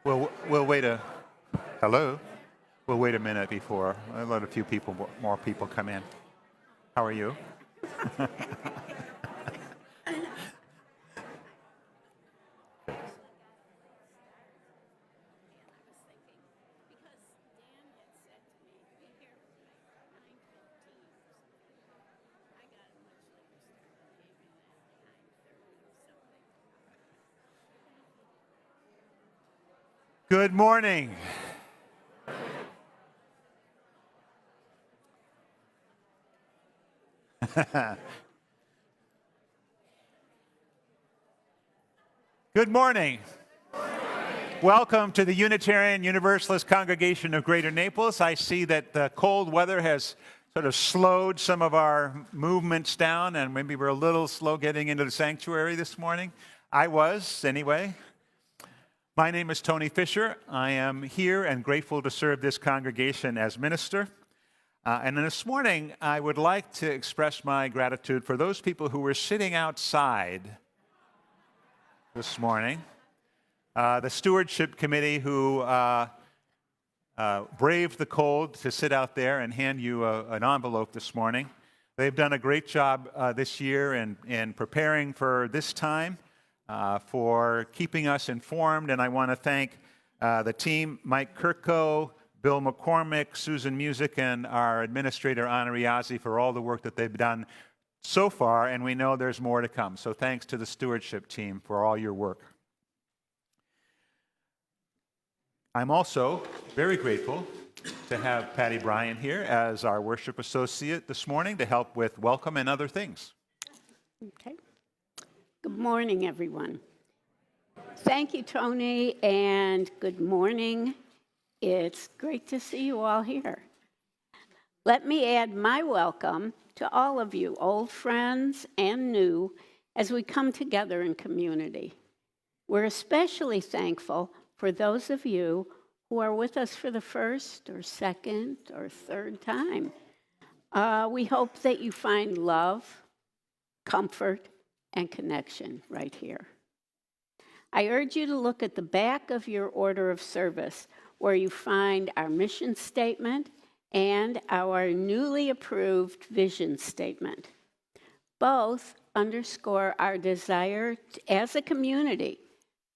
We'll wait a, hello? We'll wait a minute before, I'll let a few people, more people come in. How are you? Good morning. Good morning. Welcome to the Unitarian Universalist Congregation of Greater Naples. I see that the cold weather has sort of slowed some of our movements down, and maybe we're a little slow getting into the sanctuary this morning. I was, anyway. My name is Tony Fisher. I am here and grateful to serve this congregation as minister. And this morning, I would like to express my gratitude for those people who were sitting outside this morning. The stewardship committee who braved the cold to sit out there and hand you an envelope this morning. They've done a great job this year in preparing for this time, for keeping us informed. And I want to thank the team, Mike Kirko, Bill McCormick, Susan Music, and our administrator, Anna Riazzi, for all the work that they've done so far, and we know there's more to come. So thanks to the stewardship team for all your work. I'm also very grateful to have Patty Bryan here as our worship associate this morning to help with welcome and other things. Okay. Good morning, everyone. Thank you, Tony, and good morning. It's great to see you all here. Let me add my welcome to all of you, old friends and new, as we come together in community. We're especially thankful for those of you who are with us for the first or second or third time. We hope that you find love, comfort, and connection right here. I urge you to look at the back of your order of service, where you find our mission statement and our newly approved vision statement. Both underscore our desire as a community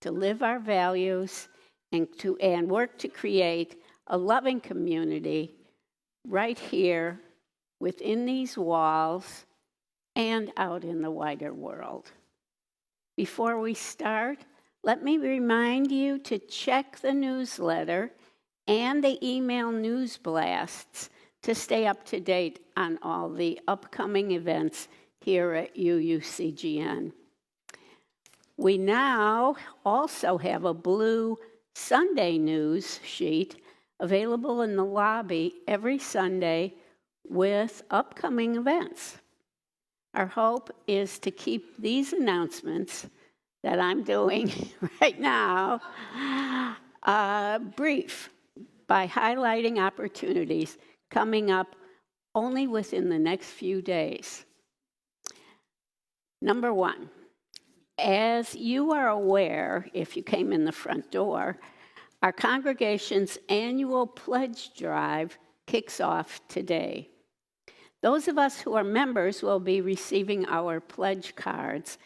to live our values and work to create a loving community right here within these walls and out in the wider world. Before we start, let me remind you to check the newsletter and the email news blasts to stay up to date on all the upcoming events here at UUCGN. We now also have a blue Sunday news sheet available in the lobby every Sunday with upcoming events. Our hope is to keep these announcements that I'm doing right now brief by highlighting opportunities coming up only within the next few days. Number one, as you are aware, if you came in the front door, our congregation's annual pledge drive kicks off today. Those of us who are members will be receiving our pledge cards,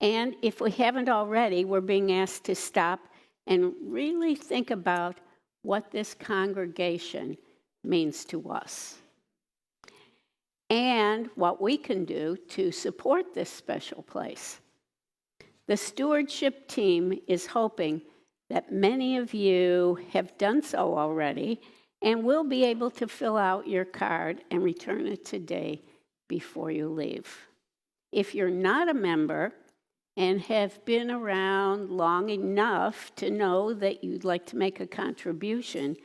and if we haven't already, we're being asked to stop and really think about what this congregation means to us and what we can do to support this special place. The stewardship team is hoping that many of you have done so already and will be able to fill out your card and return it today before you leave. If you're not a member and have been around long enough to know that you'd like to make a contribution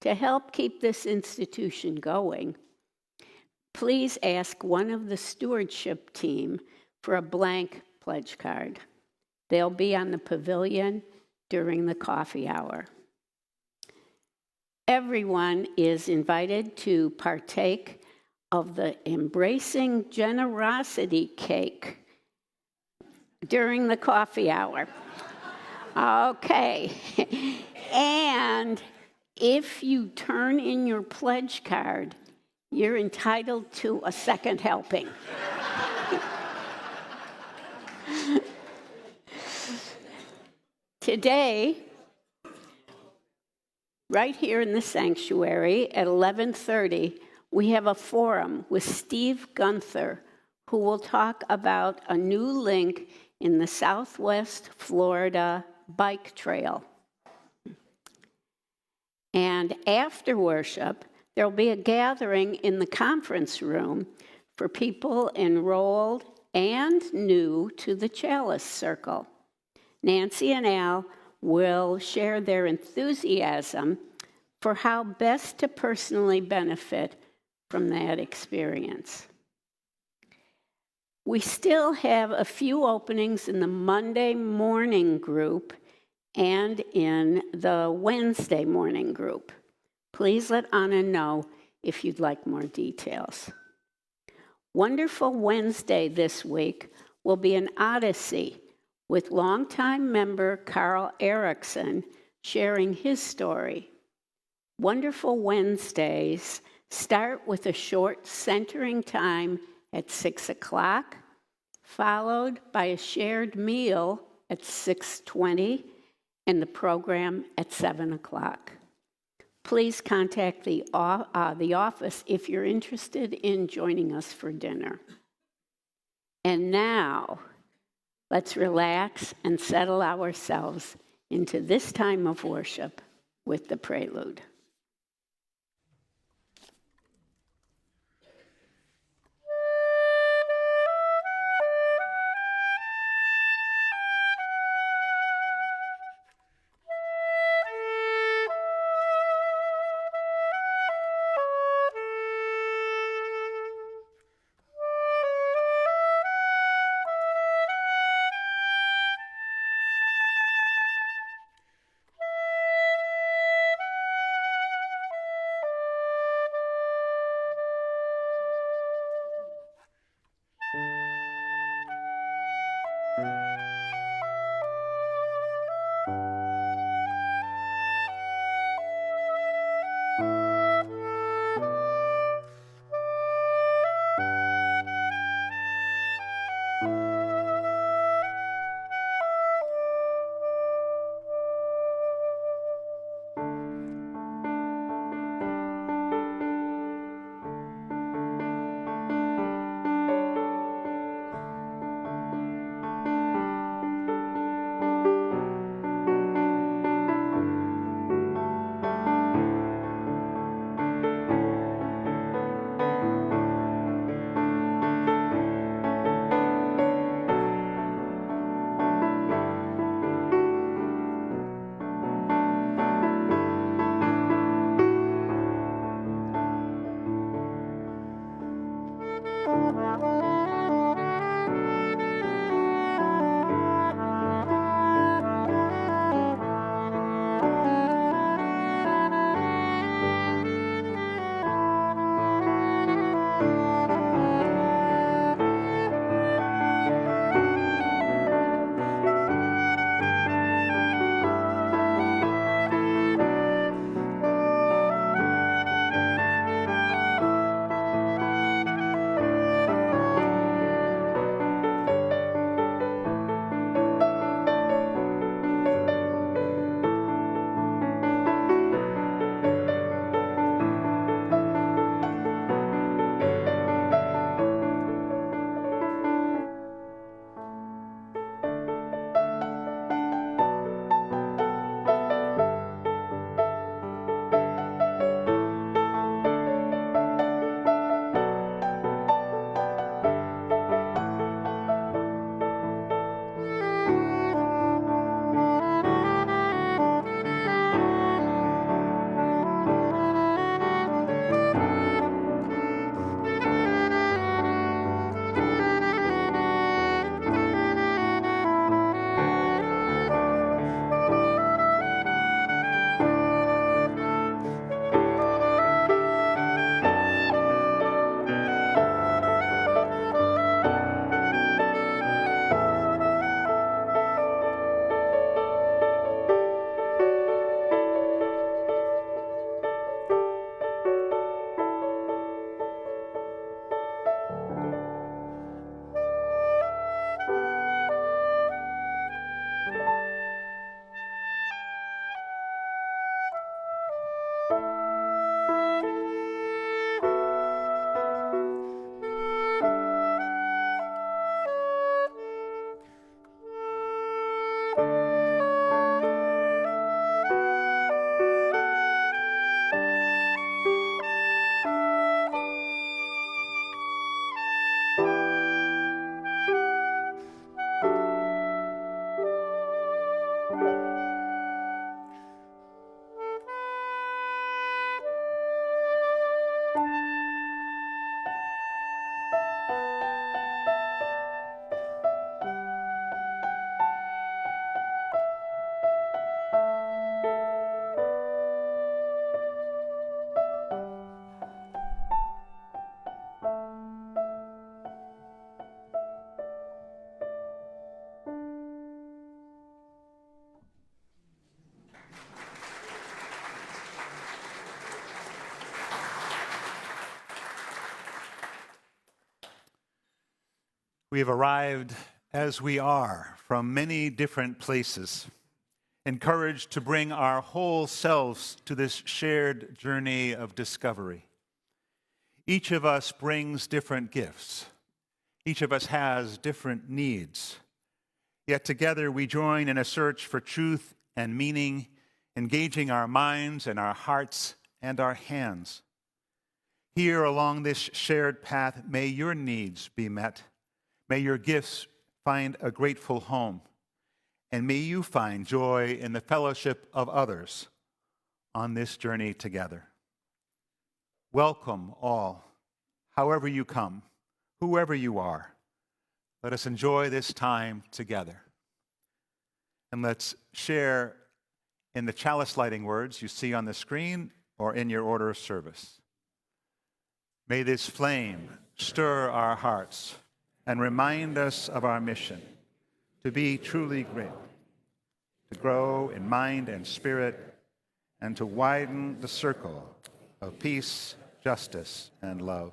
to help keep this institution going, please ask one of the stewardship team for a blank pledge card. They'll be on the pavilion during the coffee hour. Everyone is invited to partake of the Embracing Generosity cake during the coffee hour. Okay. And if you turn in your pledge card, you're entitled to a second helping. Today, right here in the sanctuary at 11:30, we have a forum with Steve Gunther, who will talk about a new link in the Southwest Florida bike trail. And after worship, there'll be a gathering in the conference room for people enrolled and new to the Chalice Circle. Nancy and Al will share their enthusiasm for how best to personally benefit from that experience. We still have a few openings in the Monday morning group and in the Wednesday morning group. Please let Anna know if you'd like more details. Wonderful Wednesday this week will be an odyssey with longtime member Carl Erickson sharing his story. Wonderful Wednesdays start with a short centering time at 6 o'clock, followed by a shared meal at 6:20, and the program at 7 o'clock. Please contact the office if you're interested in joining us for dinner. And now, let's relax and settle ourselves into this time of worship with the prelude. We have arrived as we are from many different places, encouraged to bring our whole selves to this shared journey of discovery. Each of us brings different gifts. Each of us has different needs. Yet together we join in a search for truth and meaning, engaging our minds and our hearts and our hands. Here along this shared path, may your needs be met. May your gifts find a grateful home. And may you find joy in the fellowship of others on this journey together. Welcome all, however you come, whoever you are. Let us enjoy this time together. And let's share in the chalice lighting words you see on the screen or in your order of service. May this flame stir our hearts and remind us of our mission to be truly great, to grow in mind and spirit, and to widen the circle of peace, justice, and love.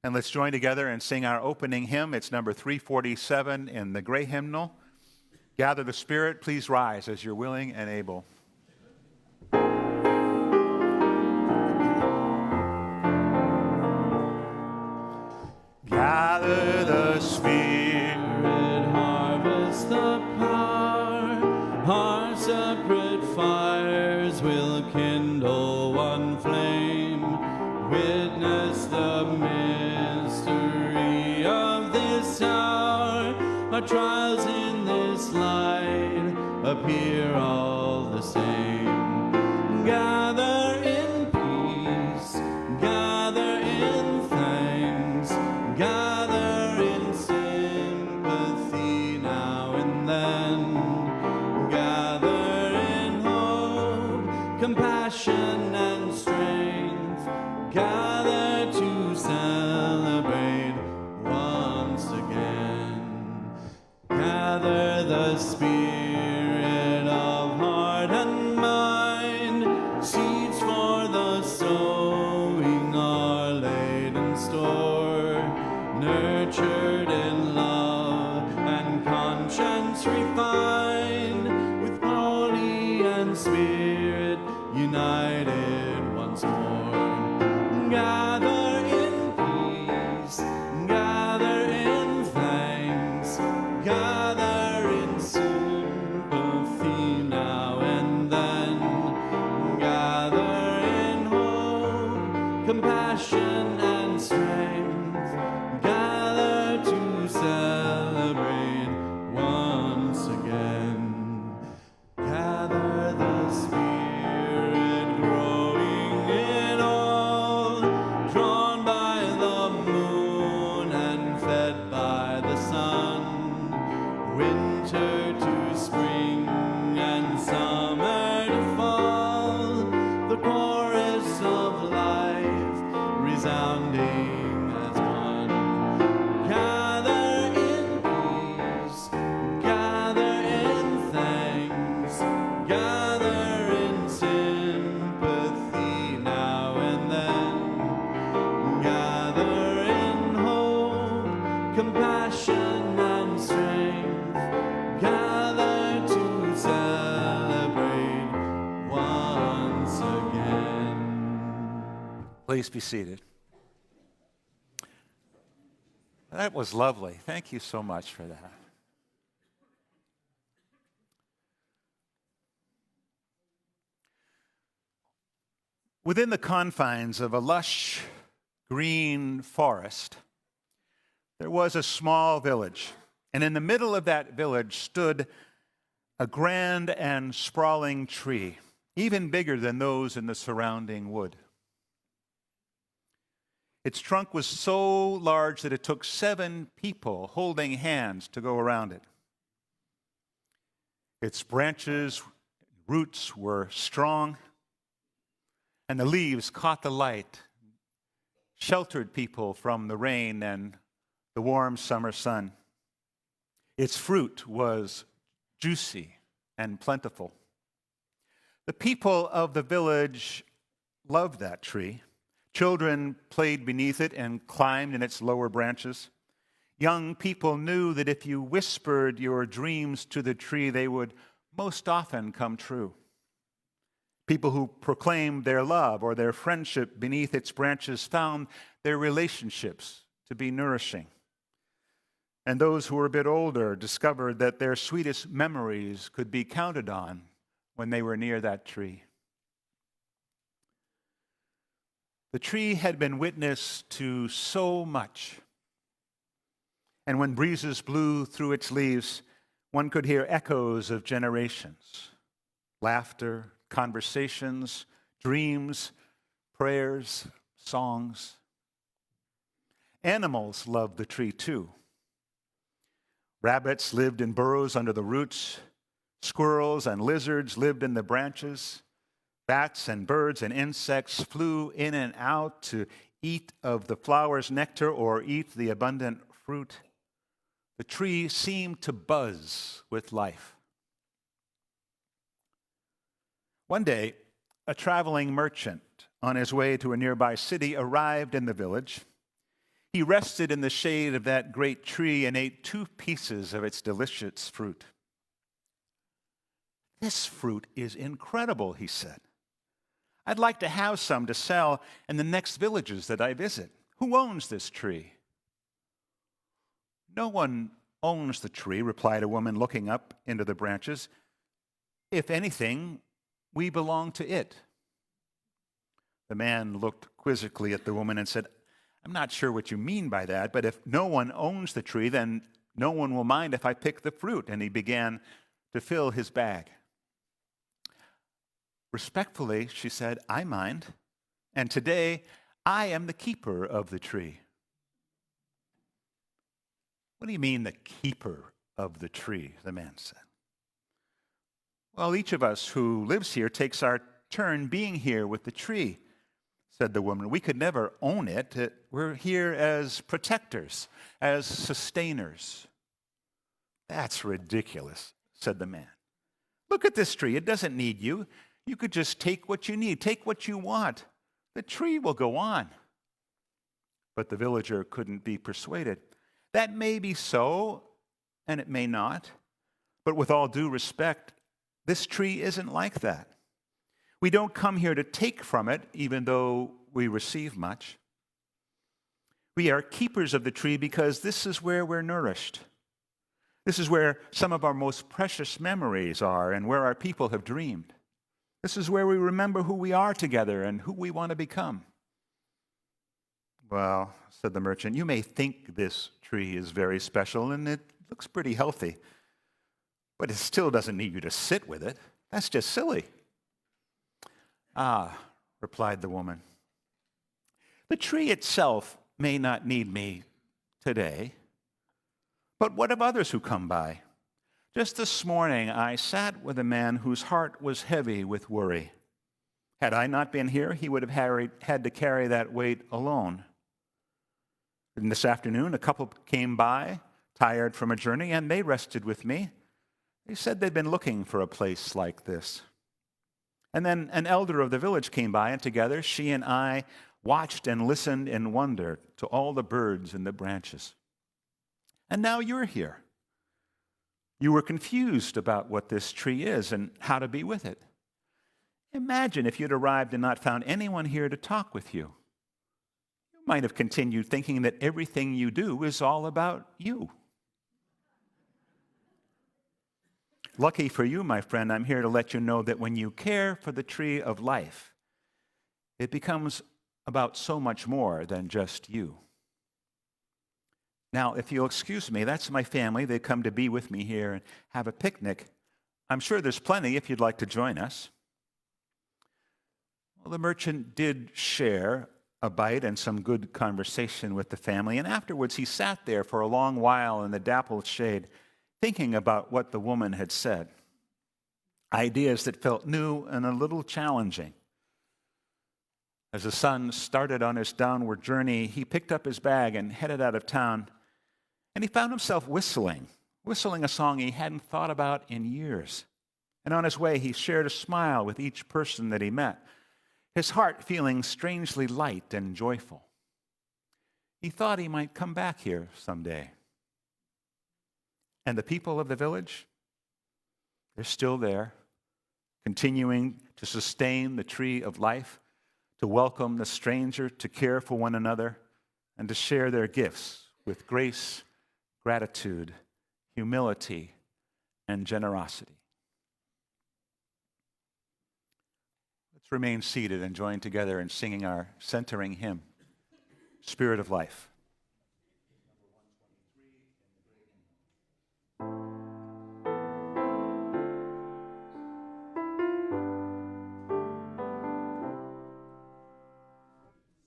And let's join together and sing our opening hymn. It's number 347 in the gray hymnal. Gather the Spirit. Please rise as you're willing and able. Gather the Spirit, harvest the power, our separate fires will kindle one flame, witness the mystery of this hour, our trials in this light appear all the same. Gather in peace, gather in thanks, gather in sympathy now and then, gather in hope, compassion and strength, gather to celebrate once again. Gather the spirit of heart and mind, seeds for the sowing are laid in store, nurtured in love and conscience refined, with body and spirit united once more. Gather in peace, gather in thanks, gather in sympathy now and then, gather in hope, compassion and strength, gather to celebrate once again. Gather the Spirit growing in all, drawn by the moon and fed by the sun, winter to spring and summer to fall, the chorus of life resounding as one. Gather in peace, gather in thanks, gather in sympathy now and then, gather in hope, compassion and strength, gather to celebrate once again. please be seated. That was lovely. Thank you so much for that. Within the confines of a lush green forest, there was a small village, and in the middle of that village stood a grand and sprawling tree, even bigger than those in the surrounding wood. Its trunk was so large that it took 7 people holding hands to go around it. Its branches, roots were strong, and the leaves caught the light, sheltered people from the rain and the warm summer sun. Its fruit was juicy and plentiful. The people of the village loved that tree. Children played beneath it and climbed in its lower branches. Young people knew that if you whispered your dreams to the tree, they would most often come true. People who proclaimed their love or their friendship beneath its branches found their relationships to be nourishing. And those who were a bit older discovered that their sweetest memories could be counted on when they were near that tree. The tree had been witness to so much. And when breezes blew through its leaves, one could hear echoes of generations, laughter, conversations, dreams, prayers, songs. Animals loved the tree too. Rabbits lived in burrows under the roots. Squirrels and lizards lived in the branches. Bats and birds and insects flew in and out to eat of the flower's nectar or eat the abundant fruit. The tree seemed to buzz with life. One day, a traveling merchant on his way to a nearby city arrived in the village. He rested in the shade of that great tree and ate 2 pieces of its delicious fruit. "This fruit is incredible," he said. "I'd like to have some to sell in the next villages that I visit. Who owns this tree?" "No one owns the tree," replied a woman looking up into the branches. "If anything, we belong to it." The man looked quizzically at the woman and said, "I'm not sure what you mean by that, but if no one owns the tree, then no one will mind if I pick the fruit." And he began to fill his bag. "Respectfully," she said, "I mind, and today I am the keeper of the tree." "What do you mean, the keeper of the tree?" the man said. "Well, each of us who lives here takes our turn being here with the tree," said the woman. "We could never own it. We're here as protectors, as sustainers." "That's ridiculous," said the man. "Look at this tree. It doesn't need you. You could just take what you need, take what you want. The tree will go on." But the villager couldn't be persuaded. "That may be so, and it may not. But with all due respect, this tree isn't like that. We don't come here to take from it, even though we receive much. We are keepers of the tree because this is where we're nourished. This is where some of our most precious memories are and where our people have dreamed. This is where we remember who we are together and who we want to become." "Well," said the merchant, "you may think this tree is very special and it looks pretty healthy, but it still doesn't need you to sit with it. That's just silly." "Ah," replied the woman, "the tree itself may not need me today, but what of others who come by? Just this morning I sat with a man whose heart was heavy with worry. Had I not been here, he would have had to carry that weight alone. And this afternoon, a couple came by, tired from a journey, and they rested with me. They said they'd been looking for a place like this. And then an elder of the village came by, and together she and I watched and listened in wonder to all the birds in the branches. And now you're here. You were confused about what this tree is and how to be with it. Imagine if you'd arrived and not found anyone here to talk with you. You might have continued thinking that everything you do is all about you. Lucky for you, my friend, I'm here to let you know that when you care for the tree of life, it becomes about so much more than just you. Now, if you'll excuse me, that's my family. They come to be with me here and have a picnic. I'm sure there's plenty if you'd like to join us." Well, the merchant did share a bite and some good conversation with the family, and afterwards he sat there for a long while in the dappled shade, thinking about what the woman had said. Ideas that felt new and a little challenging. As the son started on his downward journey, he picked up his bag and headed out of town, and he found himself whistling a song he hadn't thought about in years. And on his way, he shared a smile with each person that he met. his heart feeling strangely light and joyful. He thought he might come back here someday. And the people of the village, they're still there, continuing to sustain the tree of life, to welcome the stranger, to care for one another, and to share their gifts with grace, gratitude, humility, and generosity. Let's remain seated and join together in singing our centering hymn, Spirit of Life.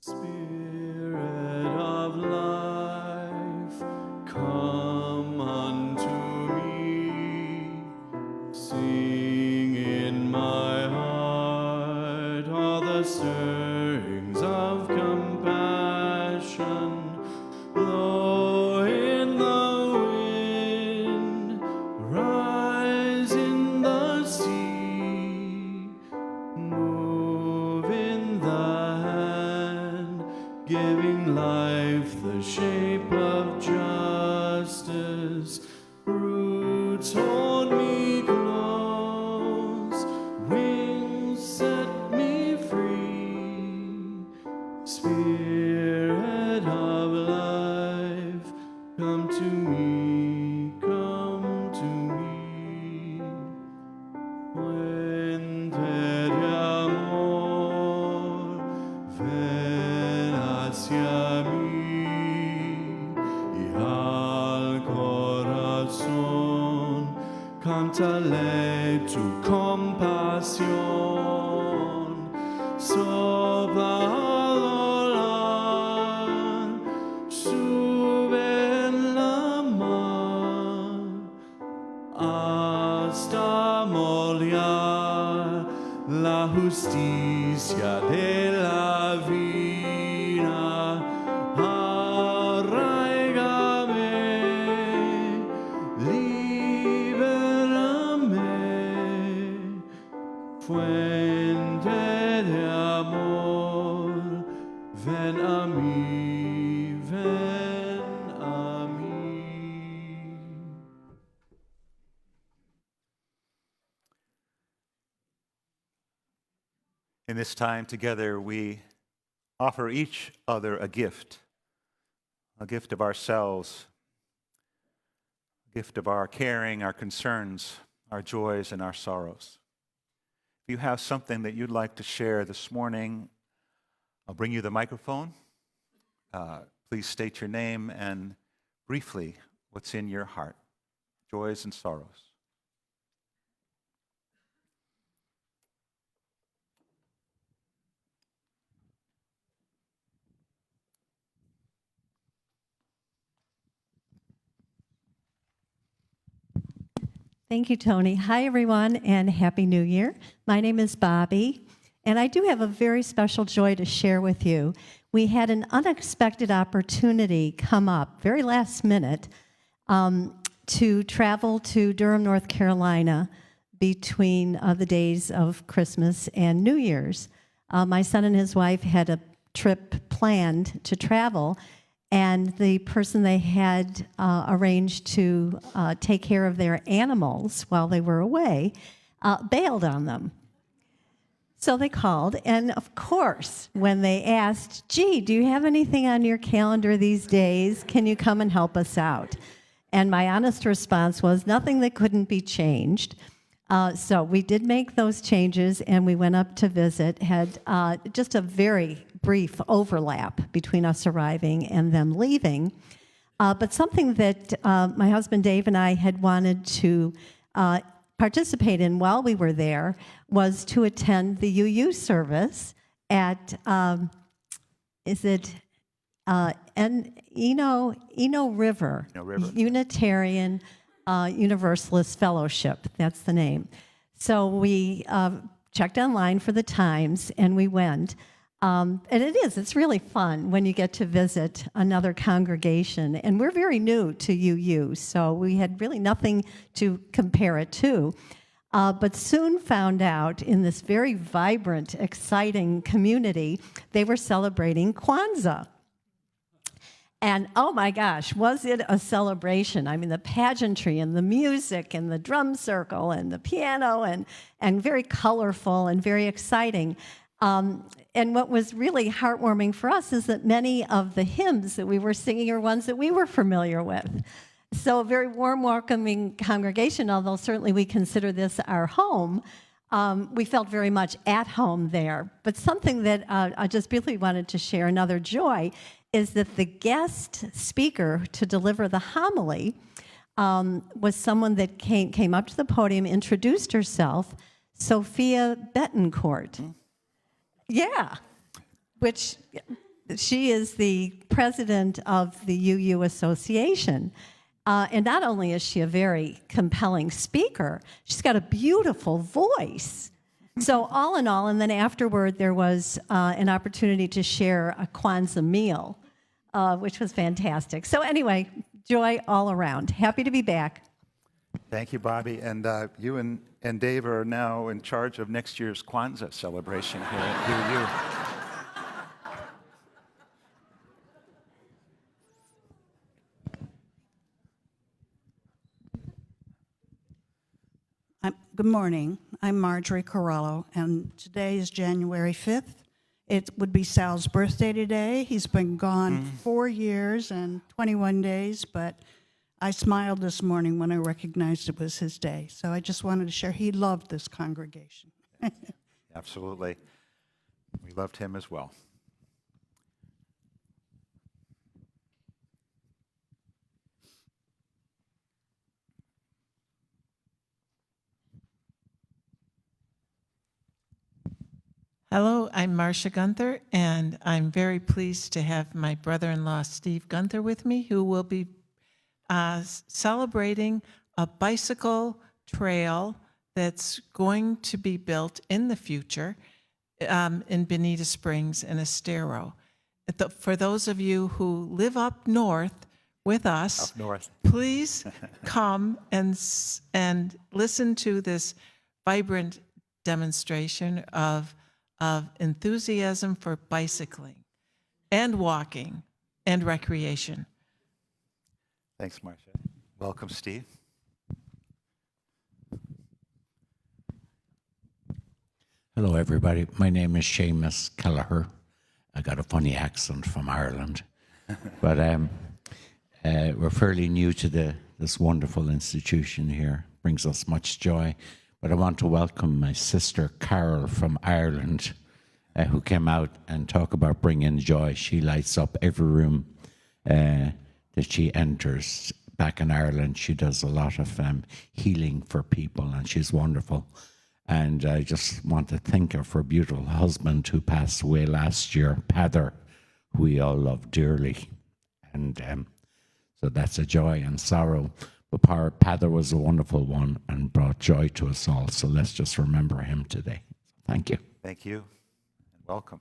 Spirit of life, come unto me. Sing in my heart all the stirrings of compassion. Blow in the wind, rise in the sea, move in the hand, giving life the shape of justice. Roots hold me close, wings set me free. Spirit of life, come to me, come to me. Fuente de amor, ven hacia mí y al corazón cántale tu compasión. Sopla al volar, sube en la mar, hasta moldear la justicia de la vida. Arraigame, libérame, fuente de amor, ven a mí, ven a mí. In this time together, we offer each other a gift of ourselves, a gift of our caring, our concerns, our joys, and our sorrows. If you have something that you'd like to share this morning, I'll bring you the microphone. Please state your name and briefly what's in your heart, joys and sorrows. Thank you, Tony. Hi, everyone, and Happy New Year. My name is Bobby, and I do have a very special joy to share with you. We had an unexpected opportunity come up, very last minute, to travel to Durham, North Carolina between the days of Christmas and New Year's. My son and his wife had a trip planned to travel, and the person they had arranged to take care of their animals while they were away bailed on them. So they called, and of course, when they asked, gee, do you have anything on your calendar these days? Can you come and help us out? And my honest response was, nothing that couldn't be changed. So we did make those changes, and we went up to visit, had just a very brief overlap between us arriving and them leaving. But something that my husband Dave and I had wanted to participate in while we were there was to attend the UU service at, Eno River, Unitarian Universalist Fellowship, that's the name. So we checked online for the times, and we went. And it's really fun when you get to visit another congregation. And we're very new to UU, so we had really nothing to compare it to. but soon found out in this very vibrant, exciting community, they were celebrating Kwanzaa. And oh my gosh, was it a celebration? I mean, the pageantry and the music and the drum circle and the piano and very colorful and very exciting. And what was really heartwarming for us is that many of the hymns that we were singing are ones that we were familiar with. So a very warm, welcoming congregation, although certainly we consider this our home. We felt very much at home there. But something that I just briefly wanted to share, another joy, is that the guest speaker to deliver the homily was someone that came up to the podium, introduced herself, Sophia Betancourt. Yeah, which she is the president of the UU Association. And not only is she a very compelling speaker, she's got a beautiful voice. So all in all, and then afterward there was an opportunity to share a Kwanzaa meal, which was fantastic. So anyway, joy all around. Happy to be back. Thank you, Bobby. And you and Dave are now in charge of next year's Kwanzaa celebration here at UU. Good morning. I'm Marjorie Corallo, and today is January 5th. It would be Sal's birthday today. He's been gone 4 years and 21 days, but I smiled this morning when I recognized it was his day. So I just wanted to share. He loved this congregation. Absolutely. We loved him as well. Hello, I'm Marcia Gunther, and I'm very pleased to have my brother-in-law Steve Gunther with me, who will be celebrating a bicycle trail that's going to be built in the future in Bonita Springs and Estero. For those of you who live up north with us, Up north. please come and listen to this vibrant demonstration of enthusiasm for bicycling and walking and recreation. Thanks, Marcia. Welcome, Steve. Hello, everybody. My name is Seamus Kelleher. I got a funny accent from Ireland, but we're fairly new to this wonderful institution here. Brings us much joy. But I want to welcome my sister Carol from Ireland, who came out and talk about bringing joy. She lights up every room that she enters. Back in Ireland, she does a lot of healing for people, and she's wonderful. And I just want to thank her for a beautiful husband who passed away last year, Pather, who we all love dearly. And so that's a joy and sorrow. But Pather was a wonderful one and brought joy to us all. So let's just remember him today. Thank you. Thank you, and welcome.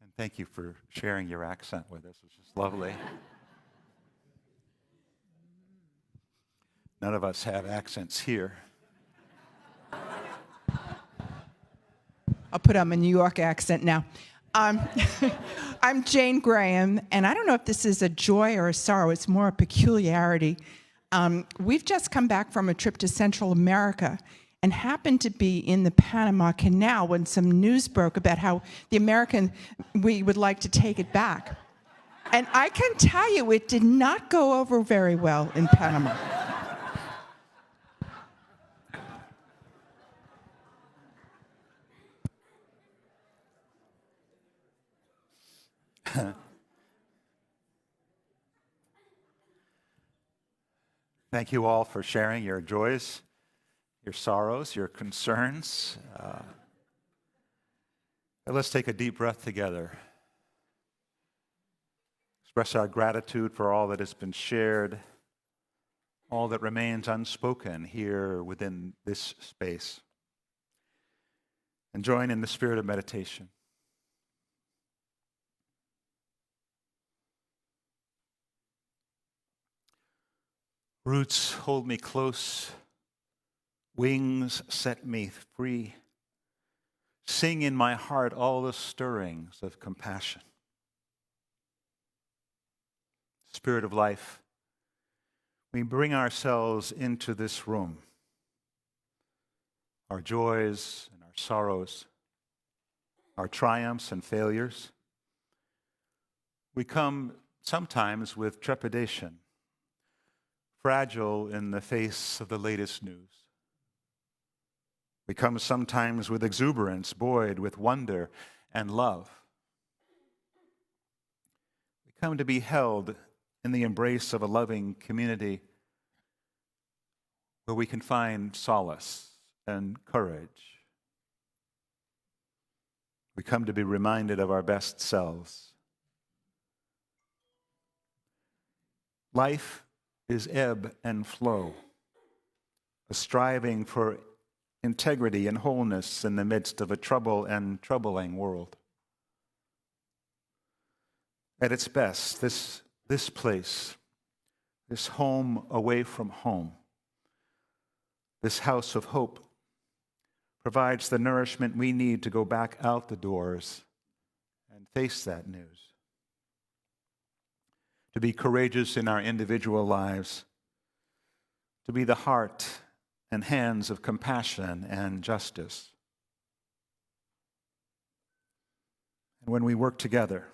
And thank you for sharing your accent with us. It's just lovely. None of us have accents here. I'll put on my New York accent now. I'm Jane Graham, and I don't know if this is a joy or a sorrow. It's more a peculiarity. We've just come back from a trip to Central America and happened to be in the Panama Canal when some news broke about how we would like to take it back. And I can tell you, it did not go over very well in Panama. Thank you all for sharing your joys, your sorrows, your concerns. Let's take a deep breath together. Express our gratitude for all that has been shared, all that remains unspoken here within this space. And join in the spirit of meditation. Roots hold me close, wings set me free. Sing in my heart all the stirrings of compassion. Spirit of life, we bring ourselves into this room, our joys and our sorrows, our triumphs and failures. We come sometimes with trepidation, fragile in the face of the latest news. We come sometimes with exuberance, buoyed with wonder and love. We come to be held in the embrace of a loving community where we can find solace and courage. We come to be reminded of our best selves. Life is ebb and flow, a striving for integrity and wholeness in the midst of a troubled and troubling world. At its best, this place, this home away from home, this house of hope, provides the nourishment we need to go back out the doors and face that news. To be courageous in our individual lives, to be the heart and hands of compassion and justice. And when we work together,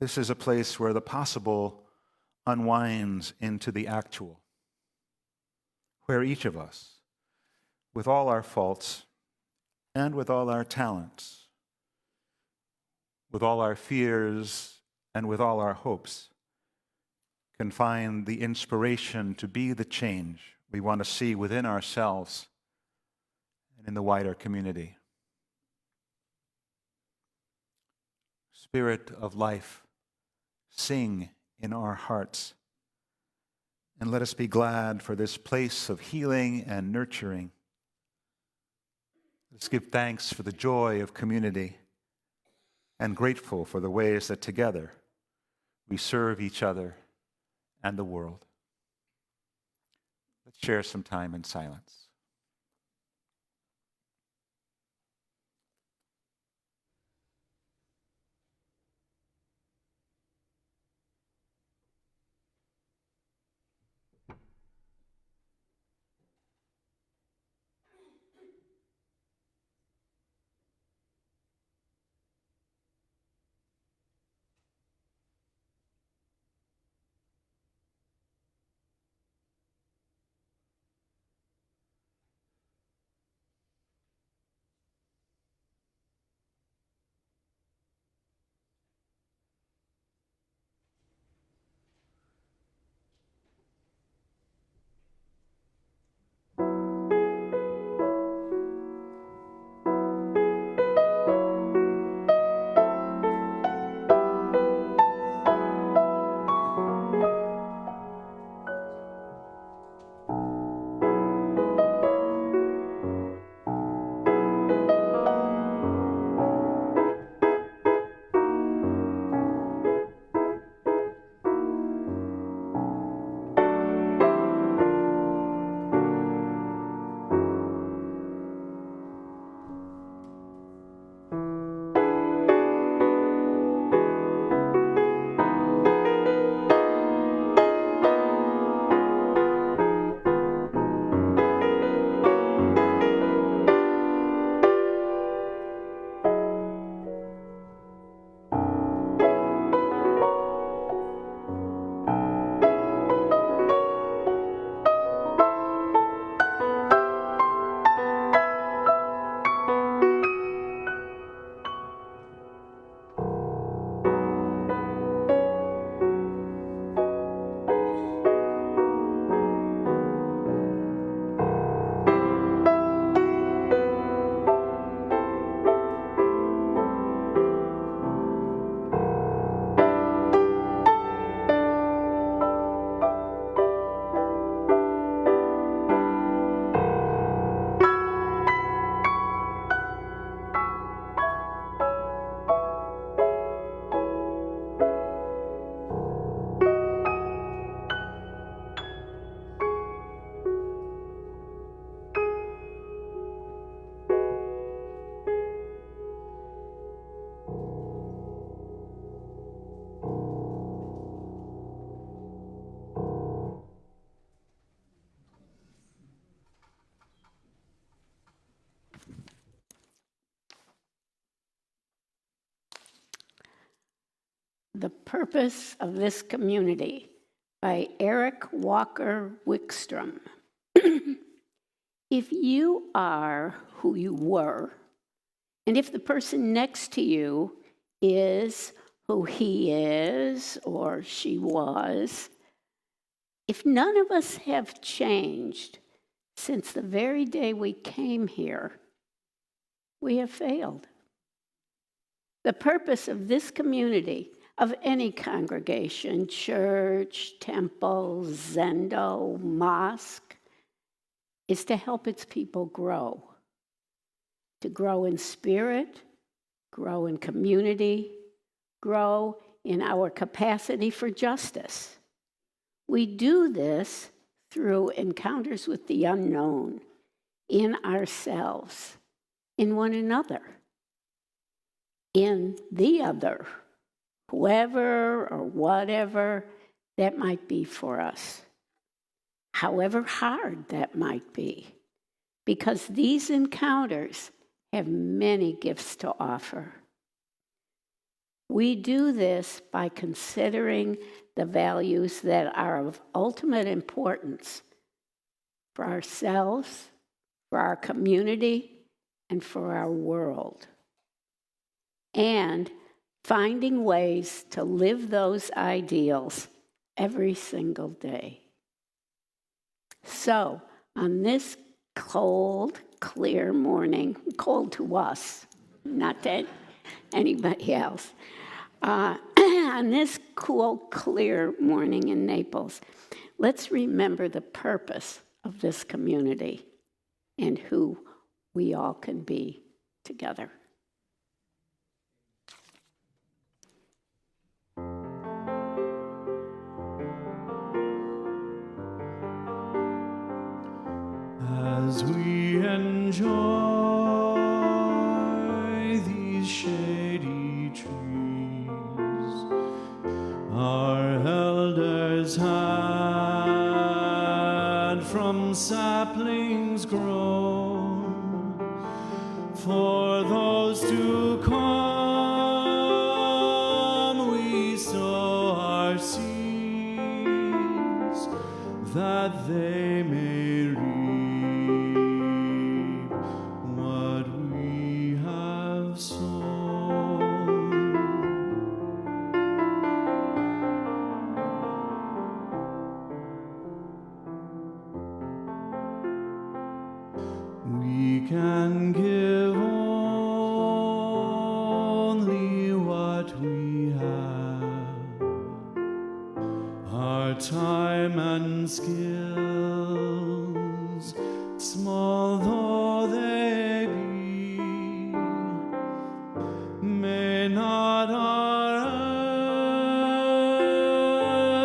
this is a place where the possible unwinds into the actual, where each of us, with all our faults and with all our talents, with all our fears and with all our hopes, can find the inspiration to be the change we want to see within ourselves and in the wider community. Spirit of life, sing in our hearts, and let us be glad for this place of healing and nurturing. Let's give thanks for the joy of community and grateful for the ways that together we serve each other and the world. Let's share some time in silence. The Purpose of This Community by Eric Walker Wickstrom. If you are who you were, and if the person next to you is who he is or she was, if none of us have changed since the very day we came here, we have failed. The purpose of this community, of any congregation, church, temple, zendo, mosque, is to help its people grow. To grow in spirit, grow in community, grow in our capacity for justice. We do this through encounters with the unknown, in ourselves, in one another, in the other, whoever or whatever that might be for us, however hard that might be, because these encounters have many gifts to offer. We do this by considering the values that are of ultimate importance for ourselves, for our community, and for our world. And finding ways to live those ideals every single day. So, on this cold, clear morning, cold to us, not to anybody else, on this cool, clear morning in Naples, let's remember the purpose of this community and who we all can be together. As we enjoy these shady trees, our elders had from saplings grown for those to come. We sow our seeds that they may reap what we have sown. We can give only what we have, our time and skills, small though they be. May not our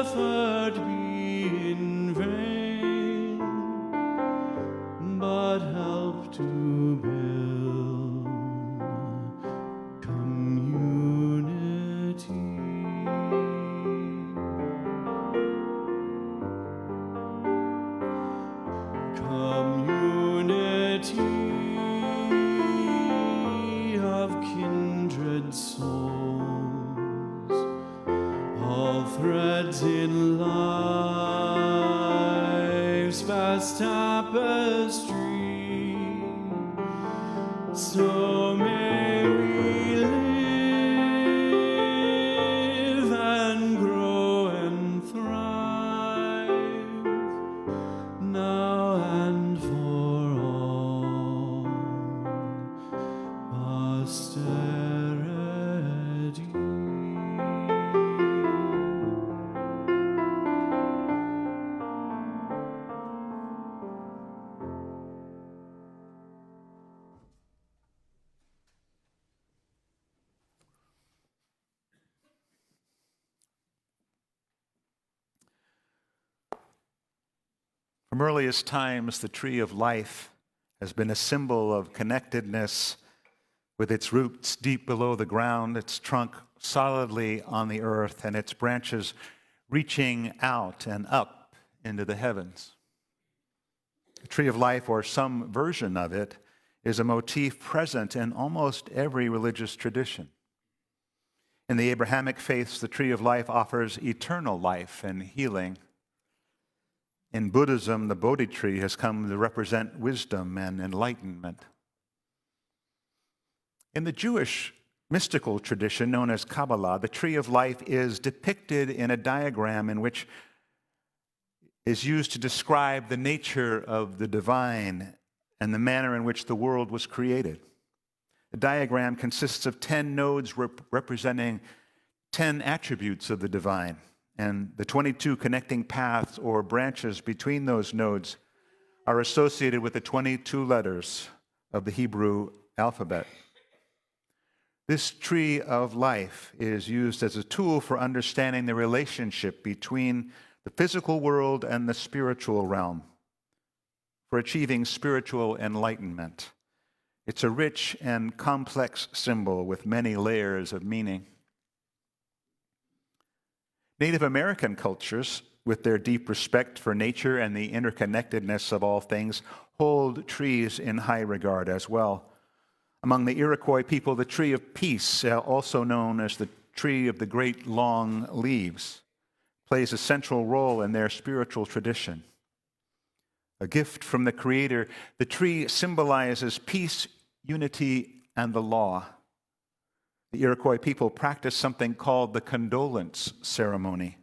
effort be in vain, but help to build community. Community of kindred souls, all threads in life's vast tapestry. So may we live and grow and thrive, now and for all posterity. From earliest times, the tree of life has been a symbol of connectedness, with its roots deep below the ground, its trunk solidly on the earth, and its branches reaching out and up into the heavens. The tree of life, or some version of it, is a motif present in almost every religious tradition. In the Abrahamic faiths, the tree of life offers eternal life and healing. In Buddhism, the Bodhi tree has come to represent wisdom and enlightenment. In the Jewish mystical tradition known as Kabbalah, the tree of life is depicted in a diagram in which is used to describe the nature of the divine and the manner in which the world was created. The diagram consists of 10 nodes representing 10 attributes of the divine, and the 22 connecting paths or branches between those nodes are associated with the 22 letters of the Hebrew alphabet. This tree of life is used as a tool for understanding the relationship between the physical world and the spiritual realm, for achieving spiritual enlightenment. It's a rich and complex symbol with many layers of meaning. Native American cultures, with their deep respect for nature and the interconnectedness of all things, hold trees in high regard as well. Among the Iroquois people, the tree of peace, also known as the tree of the great long leaves, plays a central role in their spiritual tradition. A gift from the Creator, the tree symbolizes peace, unity, and the law. The Iroquois people practice something called the condolence ceremony,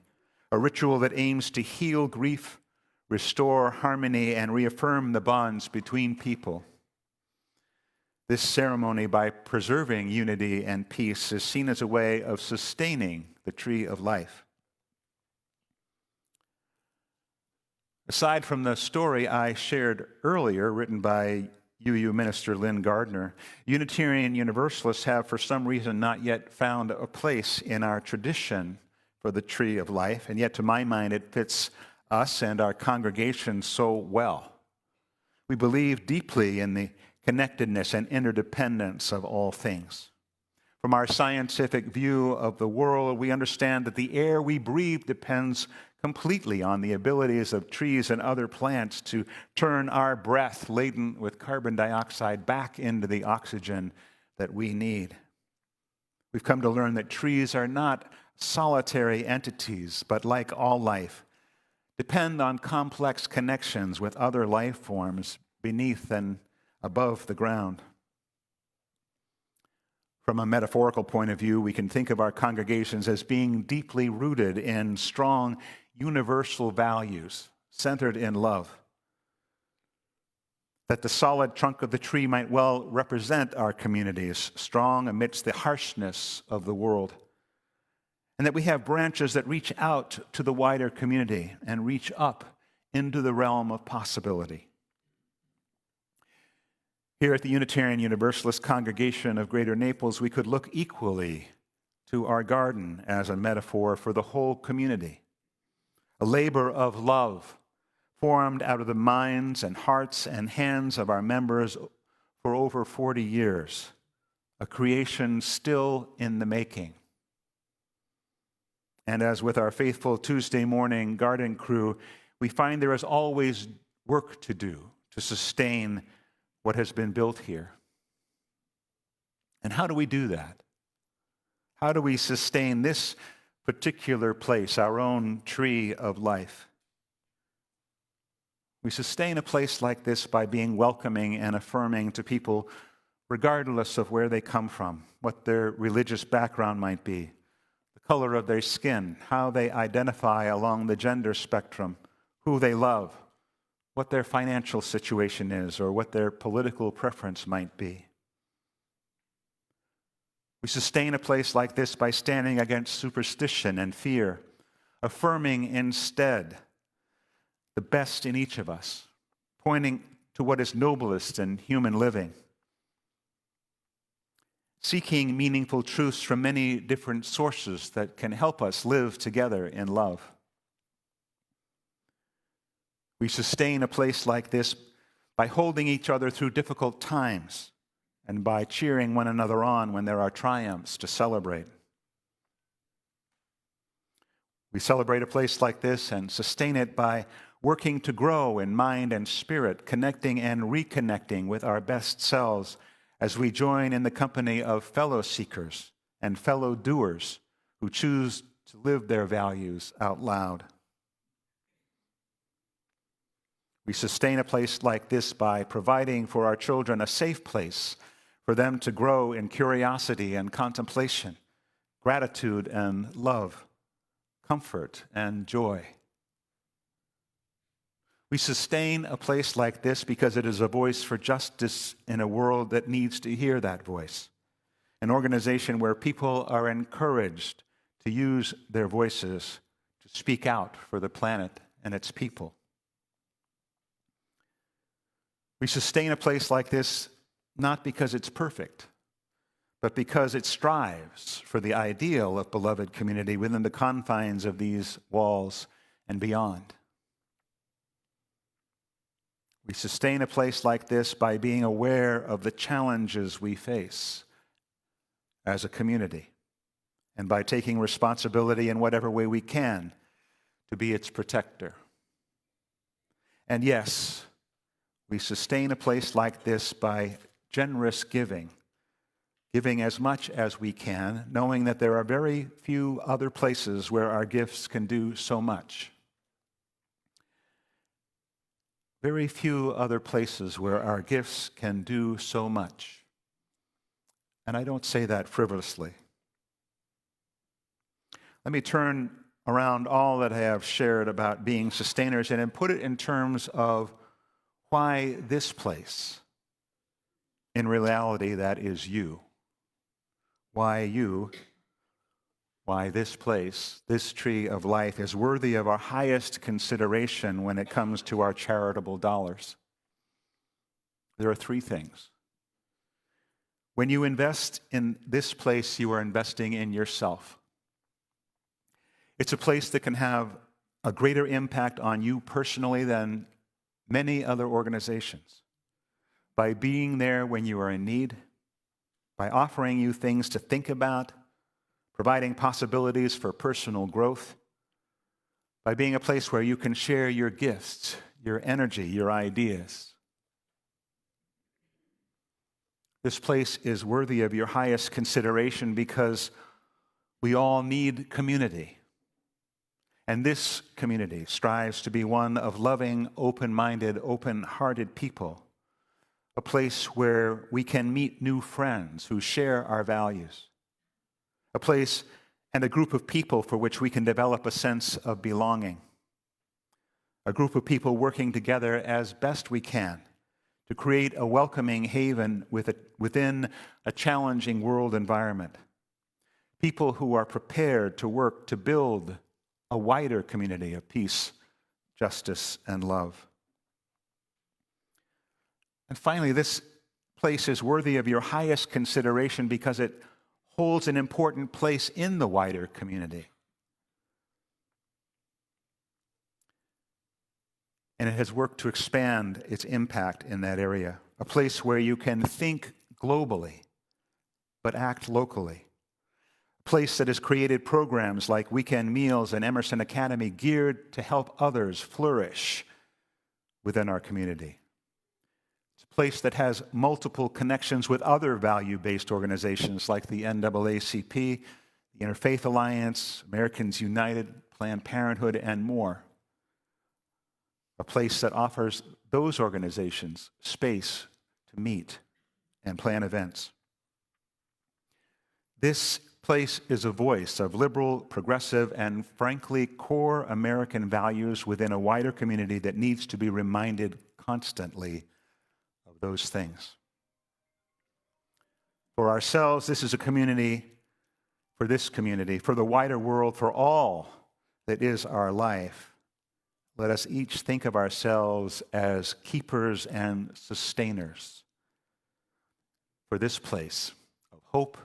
a ritual that aims to heal grief, restore harmony, and reaffirm the bonds between people. This ceremony, by preserving unity and peace, is seen as a way of sustaining the tree of life. Aside from the story I shared earlier, written by UU minister Lynn Gardner, Unitarian Universalists have for some reason not yet found a place in our tradition for the tree of life, and yet to my mind it fits us and our congregation so well. We believe deeply in the connectedness and interdependence of all things. From our scientific view of the world, we understand that the air we breathe depends completely on the abilities of trees and other plants to turn our breath laden with carbon dioxide back into the oxygen that we need. We've come to learn that trees are not solitary entities, but like all life, depend on complex connections with other life forms beneath and above the ground. From a metaphorical point of view, we can think of our congregations as being deeply rooted in strong universal values centered in love. That the solid trunk of the tree might well represent our communities, strong amidst the harshness of the world. And that we have branches that reach out to the wider community and reach up into the realm of possibility. Here at the Unitarian Universalist Congregation of Greater Naples, we could look equally to our garden as a metaphor for the whole community, a labor of love formed out of the minds and hearts and hands of our members for over 40 years, a creation still in the making. And as with our faithful Tuesday morning garden crew, we find there is always work to do to sustain what has been built here. And how do we do that? How do we sustain this particular place, our own tree of life? We sustain a place like this by being welcoming and affirming to people regardless of where they come from, what their religious background might be, the color of their skin, how they identify along the gender spectrum, who they love, what their financial situation is, or what their political preference might be. We sustain a place like this by standing against superstition and fear, affirming instead the best in each of us, pointing to what is noblest in human living, seeking meaningful truths from many different sources that can help us live together in love. We sustain a place like this by holding each other through difficult times and by cheering one another on when there are triumphs to celebrate. We celebrate a place like this and sustain it by working to grow in mind and spirit, connecting and reconnecting with our best selves as we join in the company of fellow seekers and fellow doers who choose to live their values out loud. We sustain a place like this by providing for our children a safe place for them to grow in curiosity and contemplation, gratitude and love, comfort and joy. We sustain a place like this because it is a voice for justice in a world that needs to hear that voice, an organization where people are encouraged to use their voices to speak out for the planet and its people. We sustain a place like this not because it's perfect, but because it strives for the ideal of beloved community within the confines of these walls and beyond. We sustain a place like this by being aware of the challenges we face as a community and by taking responsibility in whatever way we can to be its protector. And yes, we sustain a place like this by generous giving as much as we can, knowing that there are very few other places where our gifts can do so much. Very few other places where our gifts can do so much. And I don't say that frivolously. Let me turn around all that I have shared about being sustainers and put it in terms of why this place, in reality, that is you. Why you, why this place, this tree of life is worthy of our highest consideration when it comes to our charitable dollars. There are three things. When you invest in this place, you are investing in yourself. It's a place that can have a greater impact on you personally than many other organizations, by being there when you are in need, by offering you things to think about, providing possibilities for personal growth, by being a place where you can share your gifts, your energy, your ideas. This place is worthy of your highest consideration because we all need community. And this community strives to be one of loving, open-minded, open-hearted people, a place where we can meet new friends who share our values, a place and a group of people for which we can develop a sense of belonging, a group of people working together as best we can to create a welcoming haven within a challenging world environment, people who are prepared to work to build a wider community of peace, justice, and love. And finally, this place is worthy of your highest consideration because it holds an important place in the wider community. And it has worked to expand its impact in that area, a place where you can think globally, but act locally. Place that has created programs like Weekend Meals and Emerson Academy geared to help others flourish within our community. It's a place that has multiple connections with other value-based organizations like the NAACP, the Interfaith Alliance, Americans United, Planned Parenthood, and more. A place that offers those organizations space to meet and plan events. This place is a voice of liberal, progressive, and frankly, core American values within a wider community that needs to be reminded constantly of those things. For ourselves, this is a community, for this community, for the wider world, for all that is our life. Let us each think of ourselves as keepers and sustainers for this place of hope,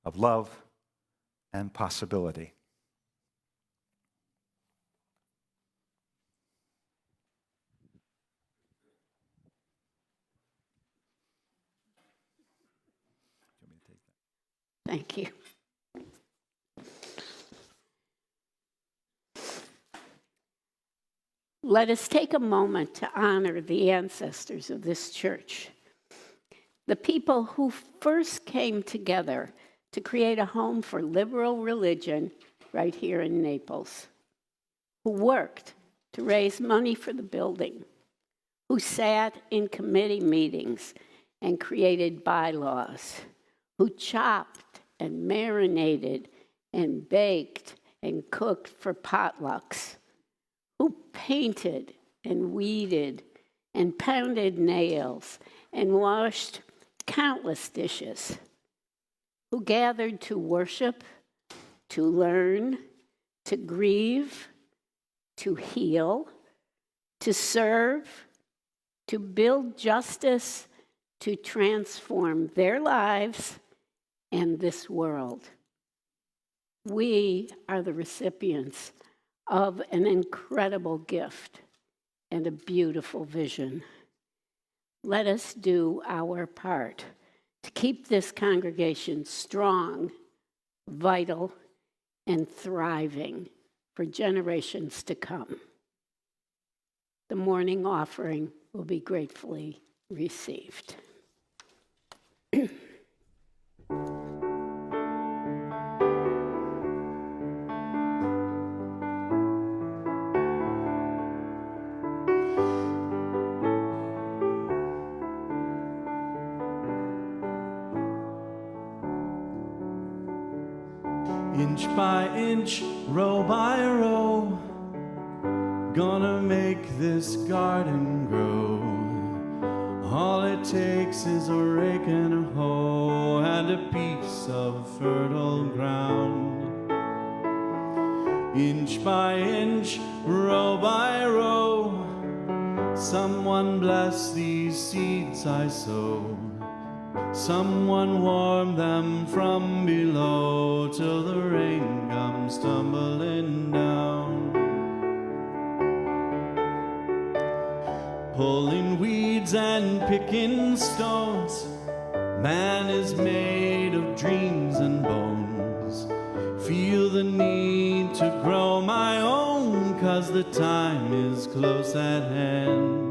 of love, and possibility. Thank you. Let us take a moment to honor the ancestors of this church, the people who first came together to create a home for liberal religion right here in Naples, who worked to raise money for the building, who sat in committee meetings and created bylaws, who chopped and marinated and baked and cooked for potlucks, who painted and weeded and pounded nails and washed countless dishes, who gathered to worship, to learn, to grieve, to heal, to serve, to build justice, to transform their lives and this world. We are the recipients of an incredible gift and a beautiful vision. Let us do our part to keep this congregation strong, vital, and thriving for generations to come. The morning offering will be gratefully received. Inch by inch, row by row, gonna make this garden grow. All it takes is a rake and a hoe and a piece of fertile ground. Inch by inch, row by row, someone bless these seeds I sow. Someone warm them from below till the rain comes tumbling down. Pulling weeds and picking stones, man is made of dreams and bones. Feel the need to grow my own, 'cause the time is close at hand.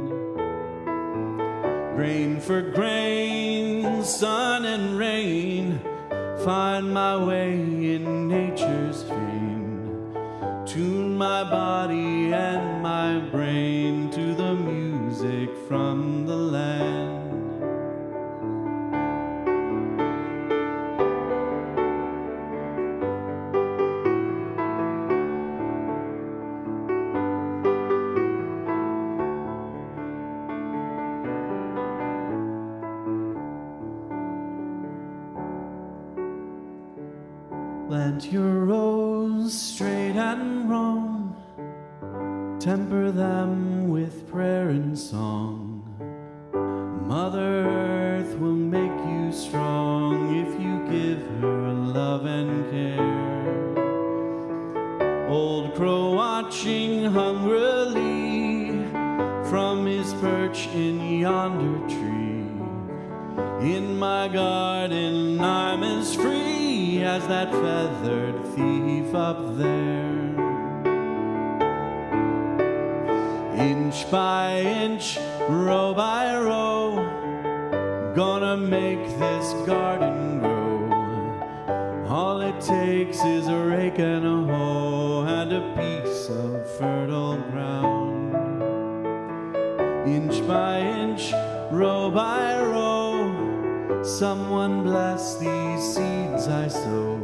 Grain for grain, sun and rain, find my way in nature's vein. Tune my body and my brain to the music from the land. Plant your rows straight and wrong, temper them with prayer and song. Mother Earth will make you strong if you give her love and care. Old crow watching hungrily from his perch in yonder tree. In my garden I'm as free as that feathered thief up there. Inch by inch, row by row, gonna make this garden grow. All it takes is a rake and a hoe and a piece of fertile ground. Inch by inch, row by row, someone bless these seeds I sow.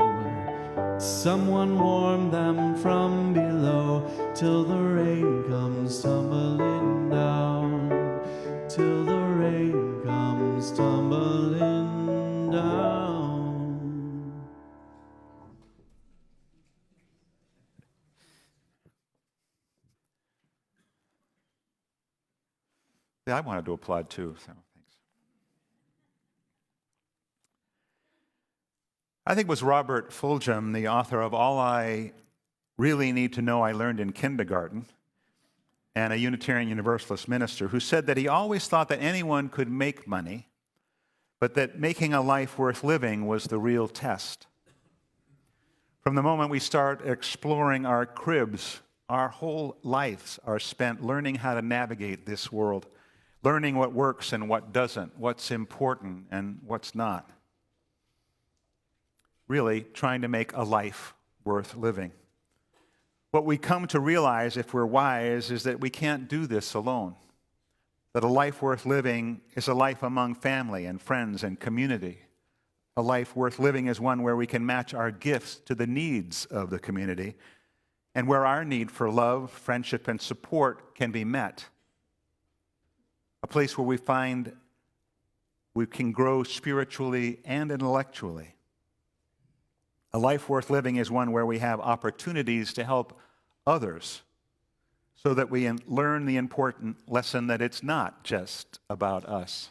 Someone warm them from below till the rain comes tumbling down. Till the rain comes tumbling down. Yeah, I wanted to applaud too, so thanks. I think it was Robert Fulghum, the author of All I Really Need to Know I Learned in Kindergarten, and a Unitarian Universalist minister, who said that he always thought that anyone could make money, but that making a life worth living was the real test. From the moment we start exploring our cribs, our whole lives are spent learning how to navigate this world, learning what works and what doesn't, what's important and what's not. really trying to make a life worth living. What we come to realize, if we're wise, is that we can't do this alone. That a life worth living is a life among family and friends and community. A life worth living is one where we can match our gifts to the needs of the community and where our need for love, friendship, and support can be met. A place where we find we can grow spiritually and intellectually. A life worth living is one where we have opportunities to help others so that we learn the important lesson that it's not just about us.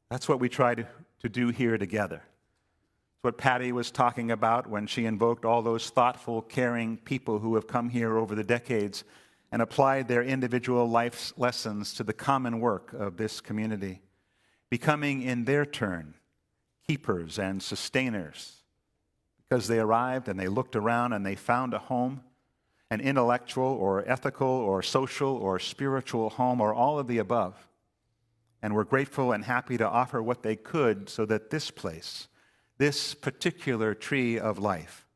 That's what we try to do here together. It's what Patty was talking about when she invoked all those thoughtful, caring people who have come here over the decades and applied their individual life lessons to the common work of this community, becoming in their turn keepers and sustainers because they arrived and they looked around and they found a home, an intellectual or ethical or social or spiritual home or all of the above. And we're grateful and happy to offer what they could so that this place, this particular tree of life,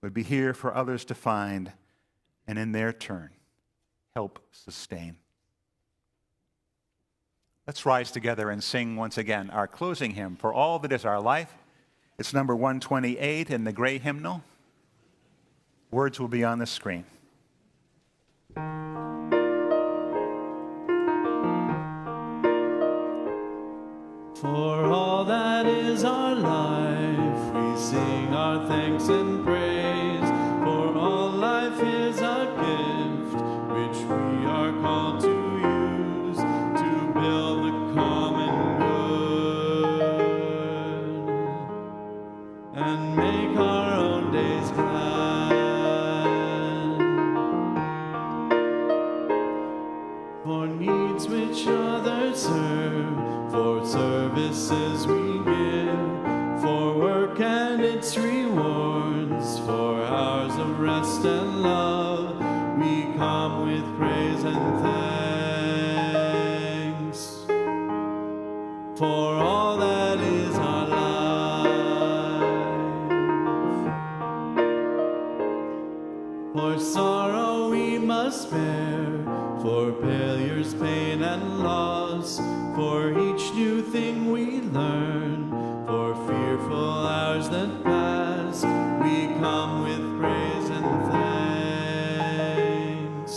would be here for others to find and in their turn help sustain. Let's rise together and sing once again our closing hymn, For All That Is Our Life. It's number 128 in the gray hymnal. Words will be on the screen. For all that is our life, we sing our thanks and praise. For all life is a gift, which we are called to use to build the common good and make our own days glad. For needs which others serve, for services we give, for work and its rewards, for hours of rest and love, we come with praise and thanks. For all that is our life. For sorrow we must bear, for failures, pain, and loss, for each new thing we learn, for fearful hours that pass, we come with praise and thanks.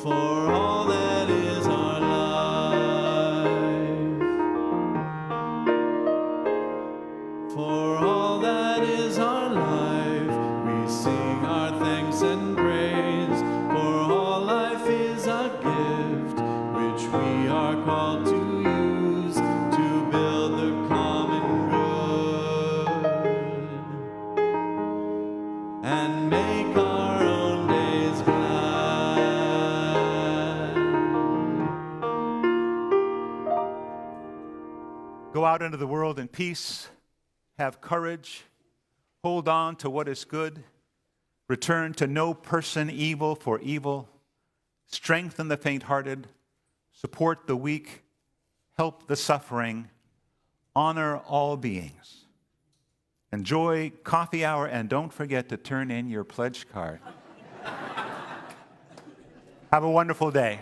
For all that is our life. For all that is our life, we sing our thanks and praise. For all life is a gift, which we are called to use to build the common good and make our own days glad. Go out into the world in peace, have courage, hold on to what is good, return to no person evil for evil, strengthen the faint-hearted, support the weak, help the suffering, honor all beings. Enjoy coffee hour and don't forget to turn in your pledge card. Have a wonderful day.